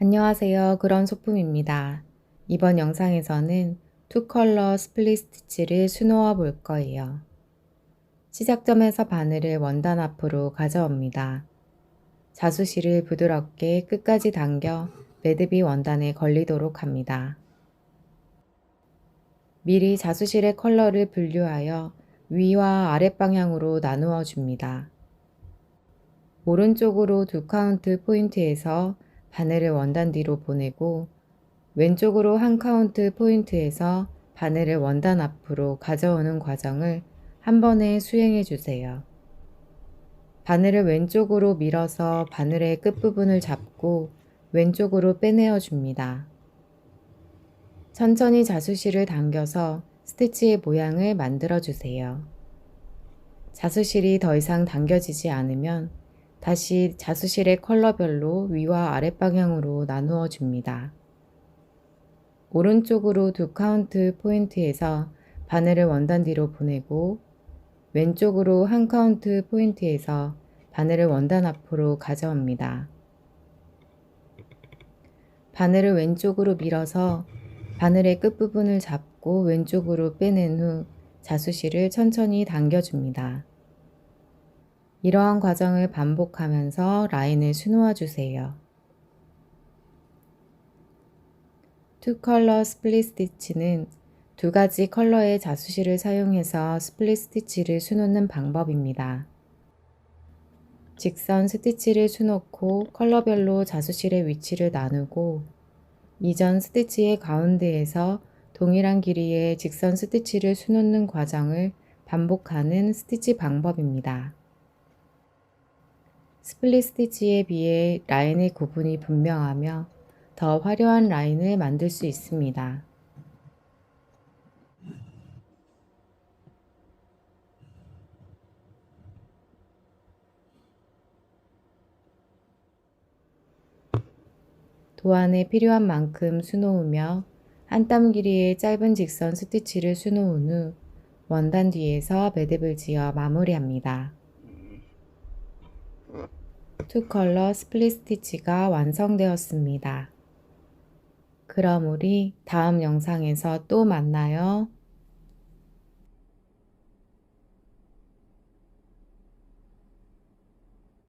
안녕하세요. 그런 소품입니다. 이번 영상에서는 투컬러 스플릿 스티치를 수놓아 볼 거예요. 시작점에서 바늘을 원단 앞으로 가져옵니다. 자수실을 부드럽게 끝까지 당겨 매듭이 원단에 걸리도록 합니다. 미리 자수실의 컬러를 분류하여 위와 아랫 방향으로 나누어 줍니다. 오른쪽으로 2카운트 포인트에서 바늘을 원단 뒤로 보내고 왼쪽으로 1카운트 포인트에서 바늘을 원단 앞으로 가져오는 과정을 한 번에 수행해 주세요. 바늘을 왼쪽으로 밀어서 바늘의 끝부분을 잡고 왼쪽으로 빼내어 줍니다. 천천히 자수실을 당겨서 스티치의 모양을 만들어 주세요. 자수실이 더 이상 당겨지지 않으면 다시 자수실의 컬러별로 위와 아랫 방향으로 나누어 줍니다. 오른쪽으로 2카운트 포인트에서 바늘을 원단 뒤로 보내고 왼쪽으로 1카운트 포인트에서 바늘을 원단 앞으로 가져옵니다. 바늘을 왼쪽으로 밀어서 바늘의 끝부분을 잡고 왼쪽으로 빼낸 후 자수실을 천천히 당겨줍니다. 이러한 과정을 반복하면서 라인을 수놓아 주세요. 투컬러 스플릿 스티치는 두 가지 컬러의 자수실을 사용해서 스플릿 스티치를 수놓는 방법입니다. 직선 스티치를 수놓고 컬러별로 자수실의 위치를 나누고 이전 스티치의 가운데에서 동일한 길이의 직선 스티치를 수놓는 과정을 반복하는 스티치 방법입니다. 스플릿 스티치에 비해 라인의 구분이 분명하며 더 화려한 라인을 만들 수 있습니다. 도안에 필요한 만큼 수놓으며 한 땀 길이의 짧은 직선 스티치를 수놓은 후 원단 뒤에서 매듭을 지어 마무리합니다. 투컬러 스플릿 스티치가 완성되었습니다. 그럼 우리 다음 영상에서 또 만나요.